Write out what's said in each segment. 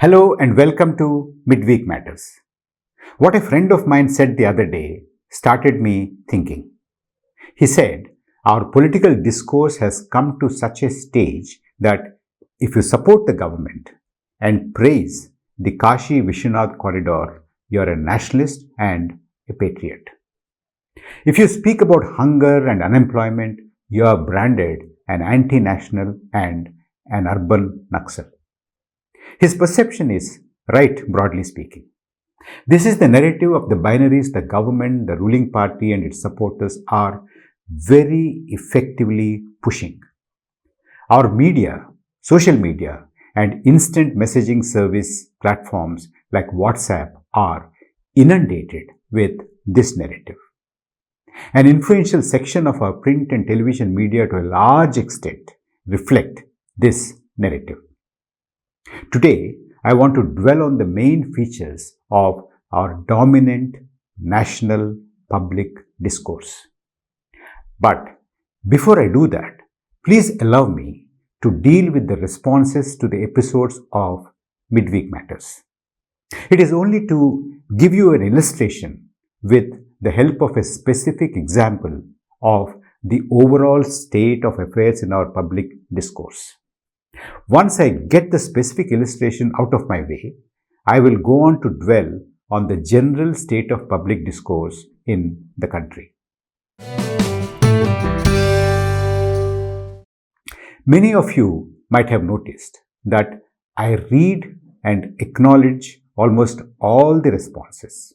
Hello and welcome to Midweek Matters. What a friend of mine said the other day started me thinking. He said, our political discourse has come to such a stage that if you support the government and praise the Kashi Vishwanath corridor, you're a nationalist and a patriot. If you speak about hunger and unemployment, you are branded an anti-national and an urban Naxal. His perception is right, broadly speaking. This is the narrative of the binaries the government, the ruling party, and its supporters are very effectively pushing. Our media, social media, and instant messaging service platforms like WhatsApp are inundated with this narrative. An influential section of our print and television media to a large extent reflect this narrative. Today, I want to dwell on the main features of our dominant national public discourse. But before I do that, please allow me to deal with the responses to the episodes of Midweek Matters. It is only to give you an illustration with the help of a specific example of the overall state of affairs in our public discourse. Once I get the specific illustration out of my way, I will go on to dwell on the general state of public discourse in the country. Many of you might have noticed that I read and acknowledge almost all the responses.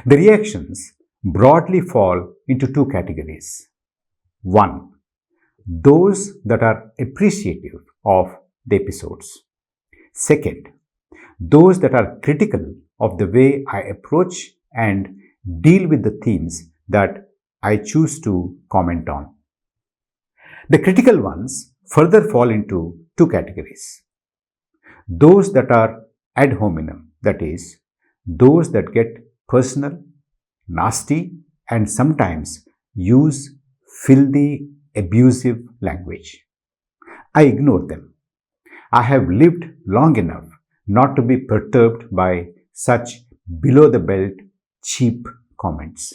The reactions broadly fall into two categories. One, those that are appreciative of the episodes. Second, those that are critical of the way I approach and deal with the themes that I choose to comment on. The critical ones further fall into two categories. Those that are ad hominem, that is, those that get personal, nasty, and sometimes use filthy, abusive language. I ignore them. I have lived long enough not to be perturbed by such below-the-belt, cheap comments.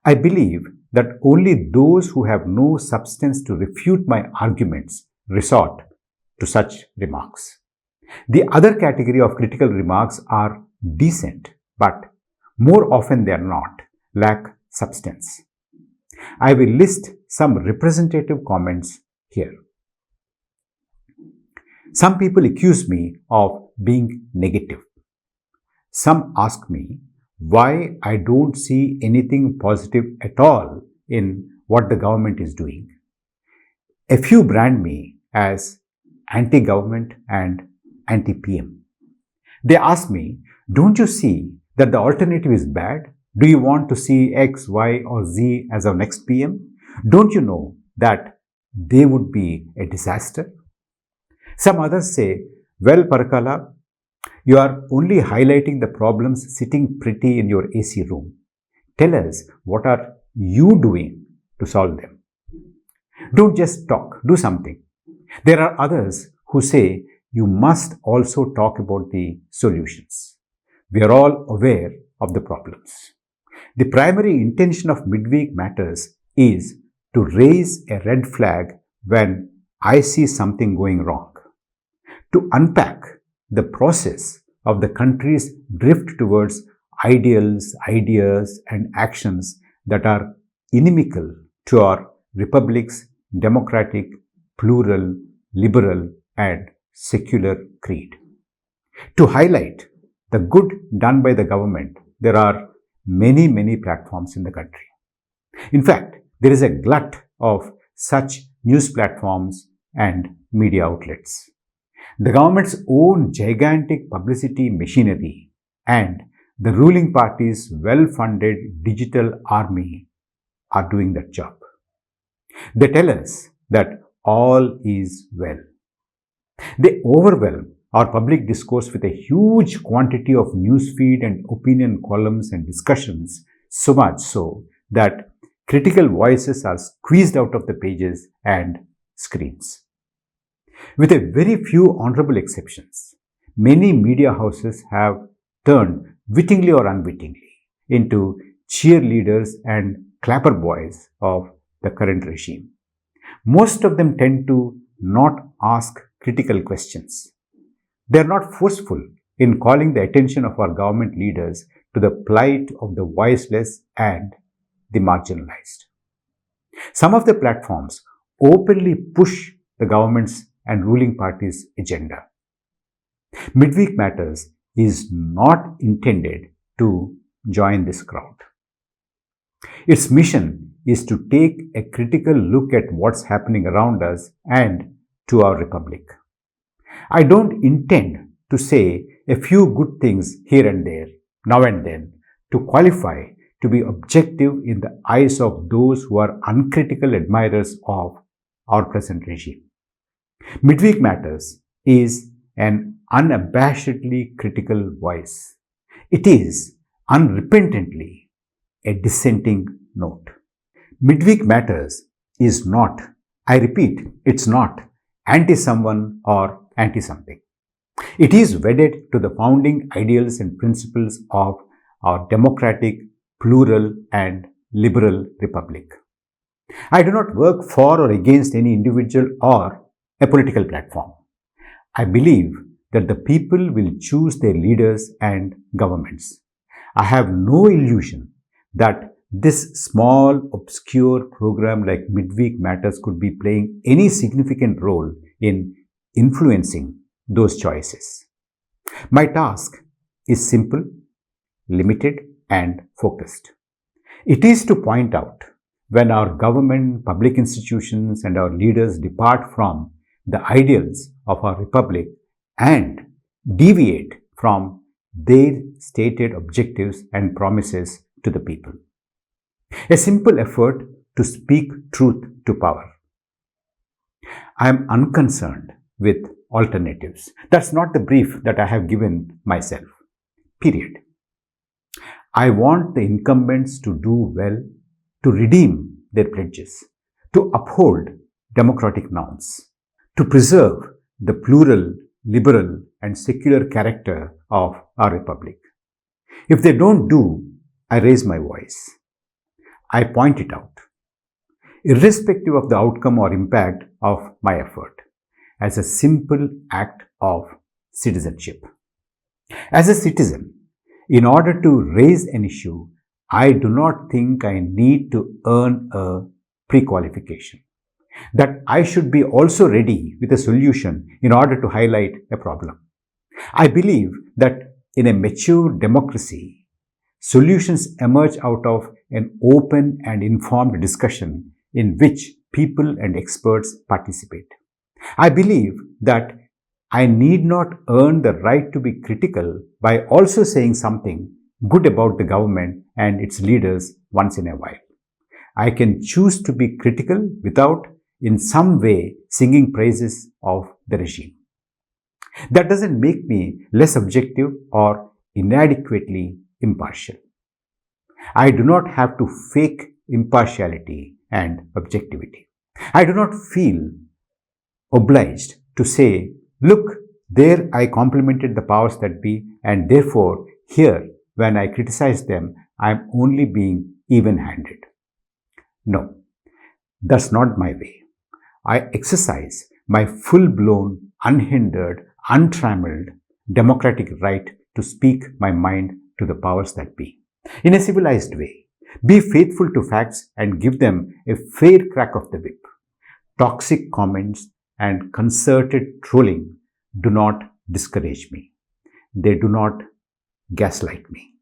I believe that only those who have no substance to refute my arguments resort to such remarks. The other category of critical remarks are decent, but more often than not lack substance. I will list some representative comments here. Some people accuse me of being negative. Some ask me why I don't see anything positive at all in what the government is doing. A few brand me as anti-government and anti-PM. They ask me, don't you see that the alternative is bad? Do you want to see X, Y, or Z as our next PM? Don't you know that they would be a disaster? Some others say, well, Parakala, you are only highlighting the problems sitting pretty in your AC room. Tell us, what are you doing to solve them? Don't just talk, do something. There are others who say, you must also talk about the solutions. We are all aware of the problems. The primary intention of Midweek Matters is to raise a red flag when I see something going wrong, to unpack the process of the country's drift towards ideals, ideas, and actions that are inimical to our republic's democratic, plural, liberal, and secular creed. To highlight the good done by the government, there are many platforms in the country. In fact, there is a glut of such news platforms and media outlets. The government's own gigantic publicity machinery and the ruling party's well-funded digital army are doing that job. They tell us that all is well. They overwhelm our public discourse with a huge quantity of newsfeed and opinion columns and discussions, so much so that critical voices are squeezed out of the pages and screens. With a very few honorable exceptions, many media houses have turned, wittingly or unwittingly, into cheerleaders and clapper boys of the current regime. Most of them tend to not ask critical questions. They are not forceful in calling the attention of our government leaders to the plight of the voiceless and the marginalized. Some of the platforms openly push the government's and ruling party's agenda. Midweek Matters is not intended to join this crowd. Its mission is to take a critical look at what's happening around us and to our republic. I don't intend to say a few good things here and there, now and then, to qualify to be objective in the eyes of those who are uncritical admirers of our present regime. Midweek Matters is an unabashedly critical voice. It is unrepentantly a dissenting note. Midweek Matters is not, I repeat, it's not anti-someone or anti-something. It is wedded to the founding ideals and principles of our democratic, plural, and liberal republic. I do not work for or against any individual or a political platform. I believe that the people will choose their leaders and governments. I have no illusion that this small, obscure program like Midweek Matters could be playing any significant role in influencing those choices. My task is simple, limited, and focused. It is to point out when our government, public institutions, and our leaders depart from the ideals of our republic and deviate from their stated objectives and promises to the people. A simple effort to speak truth to power. I am unconcerned with alternatives. That's not the brief that I have given myself. Period. I want the incumbents to do well, to redeem their pledges, to uphold democratic norms, to preserve the plural, liberal, and secular character of our republic. If they don't do, I raise my voice. I point it out, irrespective of the outcome or impact of my effort, as a simple act of citizenship. As a citizen, in order to raise an issue, I do not think I need to earn a pre-qualification. That I should be also ready with a solution in order to highlight a problem. I believe that in a mature democracy, solutions emerge out of an open and informed discussion in which people and experts participate. I believe that I need not earn the right to be critical by also saying something good about the government and its leaders once in a while. I can choose to be critical without in some way singing praises of the regime. That doesn't make me less objective or inadequately impartial. I do not have to fake impartiality and objectivity. I do not feel obliged to say, look, there I complimented the powers that be, and therefore here, when I criticize them, I am only being even-handed. No, that's not my way. I exercise my full-blown, unhindered, untrammeled, democratic right to speak my mind to the powers that be. In a civilized way, be faithful to facts and give them a fair crack of the whip. Toxic comments and concerted trolling do not discourage me. They do not gaslight me.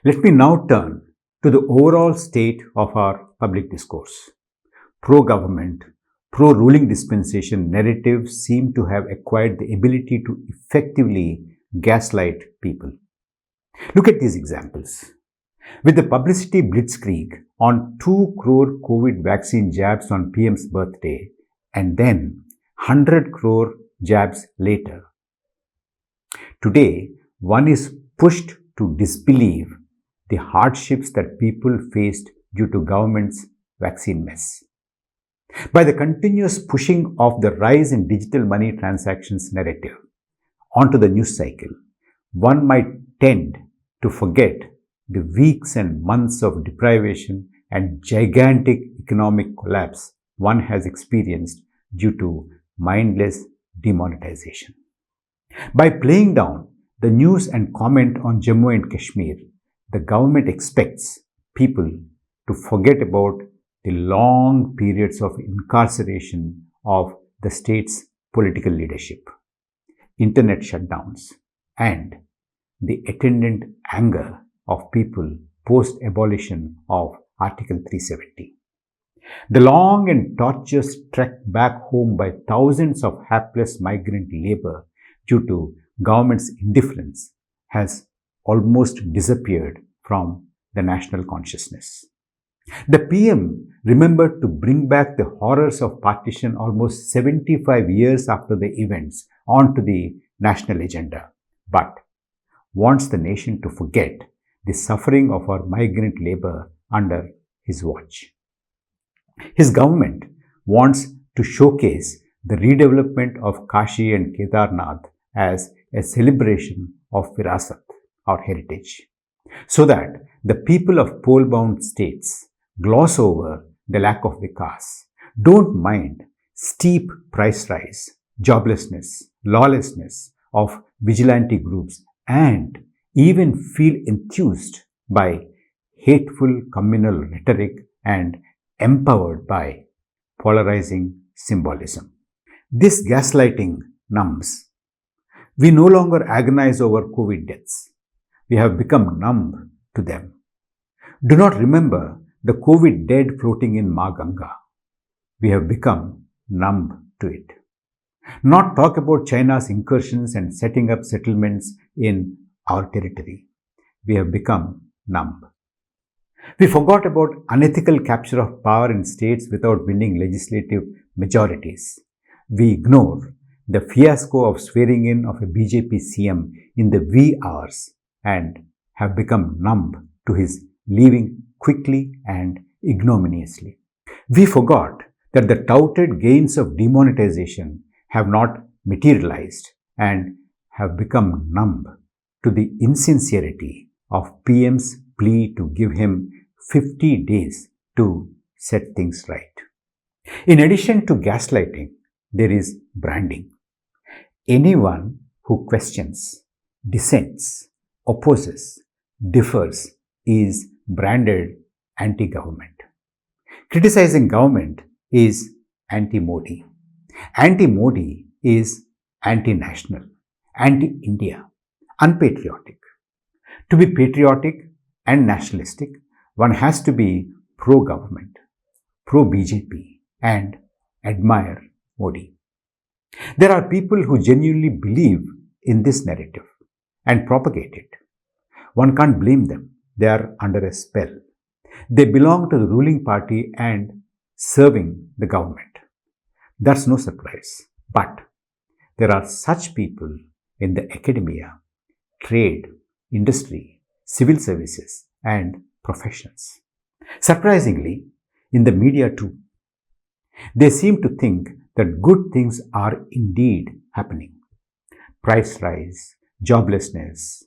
Let me now turn to the overall state of our public discourse. Pro-government, pro-ruling dispensation narratives seem to have acquired the ability to effectively gaslight people. Look at these examples. With the publicity blitzkrieg on 2 crore COVID vaccine jabs on PM's birthday and then 100 crore jabs later, today one is pushed to disbelieve the hardships that people faced due to government's vaccine mess. By the continuous pushing of the rise in digital money transactions narrative onto the news cycle, one might tend to forget the weeks and months of deprivation and gigantic economic collapse one has experienced due to mindless demonetization. By playing down the news and comment on Jammu and Kashmir, the government expects people to forget about the long periods of incarceration of the state's political leadership, internet shutdowns, and the attendant anger of people post abolition of Article 370. The long and tortuous trek back home by thousands of hapless migrant labor due to government's indifference has almost disappeared from the national consciousness. The PM remembered to bring back the horrors of partition almost 75 years after the events onto the national agenda, but wants the nation to forget the suffering of our migrant labor under his watch. His government wants to showcase the redevelopment of Kashi and Kedarnath as a celebration of Virasat, our heritage, so that the people of pole-bound states gloss over the lack of vikas, don't mind steep price rise, joblessness, lawlessness of vigilante groups, and even feel enthused by hateful communal rhetoric and empowered by polarizing symbolism. This gaslighting numbs. We no longer agonize over COVID deaths. We have become numb to them. Do not remember the COVID dead floating in Ma Ganga. We have become numb to it. Not talk about China's incursions and setting up settlements in our territory. We have become numb. We forgot about unethical capture of power in states without winning legislative majorities. We ignore the fiasco of swearing in of a BJP CM in the wee hours and have become numb to his leaving quickly and ignominiously. We forgot that the touted gains of demonetization have not materialized and have become numb to the insincerity of PM's plea to give him 50 days to set things right. In addition to gaslighting, there is branding. Anyone who questions, dissents, opposes, differs is branded anti-government. Criticizing government is anti-Modi. Anti-Modi is anti-national, anti-India, unpatriotic. To be patriotic and nationalistic, one has to be pro-government, pro-BJP, and admire Modi. There are people who genuinely believe in this narrative and propagate it. One can't blame them. They are under a spell. They belong to the ruling party and serving the government. That's no surprise. But there are such people in the academia, trade, industry, civil services, and professions. Surprisingly, in the media too. They seem to think that good things are indeed happening. Price rise, joblessness,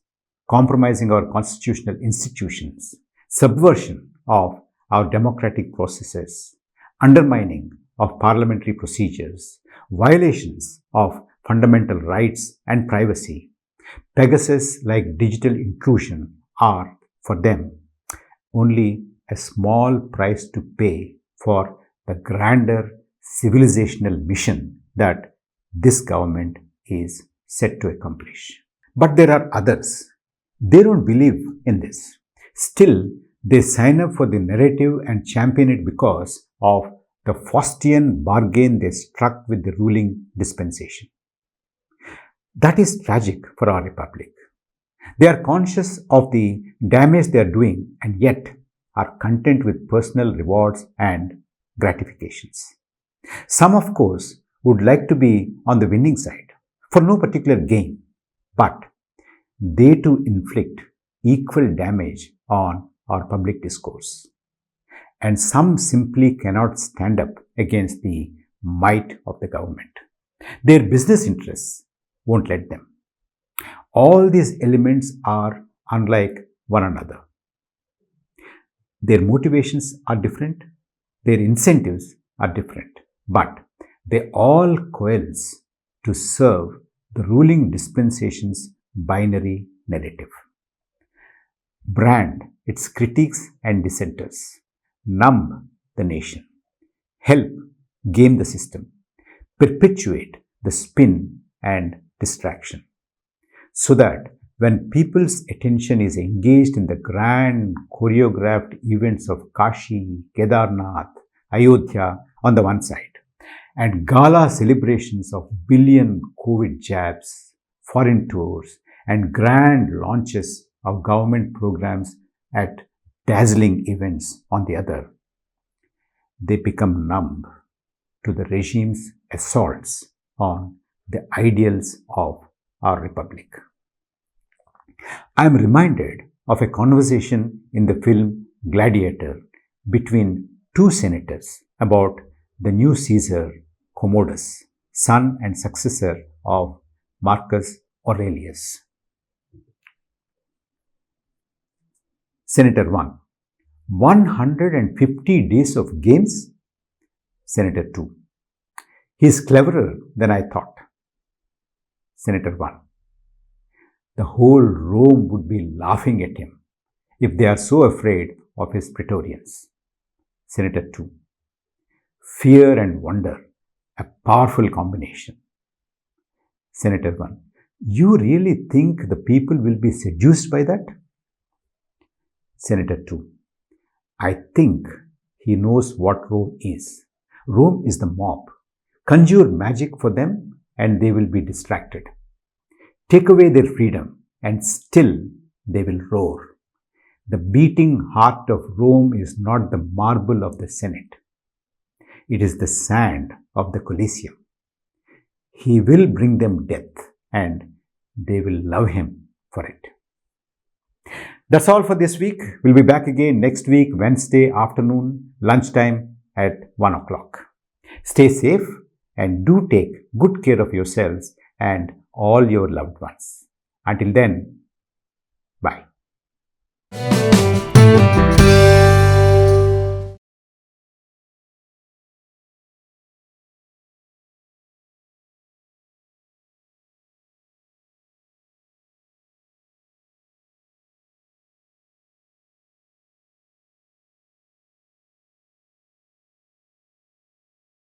compromising our constitutional institutions, subversion of our democratic processes, undermining of parliamentary procedures, violations of fundamental rights and privacy, Pegasus like digital intrusion are, for them, only a small price to pay for the grander civilizational mission that this government is set to accomplish. But there are others. They don't believe in this. Still, they sign up for the narrative and champion it because of the Faustian bargain they struck with the ruling dispensation. That is tragic for our republic. They are conscious of the damage they are doing and yet are content with personal rewards and gratifications. Some, of course, would like to be on the winning side for no particular gain, but they too inflict equal damage on our public discourse. And some simply cannot stand up against the might of the government. Their business interests won't let them. All these elements are unlike one another. Their motivations are different, their incentives are different, but they all coalesce to serve the ruling dispensation's binary narrative. Brand its critics and dissenters, numb the nation, help game the system, perpetuate the spin and distraction, so that when people's attention is engaged in the grand choreographed events of Kashi, Kedarnath, Ayodhya on the one side, and gala celebrations of billion COVID jabs, foreign tours, and grand launches of government programs at dazzling events on the other, they become numb to the regime's assaults on the ideals of our republic. I am reminded of a conversation in the film Gladiator between two senators about the new Caesar Commodus, son and successor of Marcus Aurelius. Senator 1. 150 days of games? Senator 2. He is cleverer than I thought. Senator 1. The whole Rome would be laughing at him if they are so afraid of his praetorians. Senator 2. Fear and wonder, a powerful combination. Senator 1. You really think the people will be seduced by that? Senator 2. I think he knows what Rome is. Rome is the mob. Conjure magic for them and they will be distracted. Take away their freedom and still they will roar. The beating heart of Rome is not the marble of the Senate. It is the sand of the Colosseum. He will bring them death and they will love him for it. That's all for this week. We'll be back again next week, Wednesday afternoon, lunchtime at 1 o'clock. Stay safe and do take good care of yourselves and all your loved ones. Until then, bye.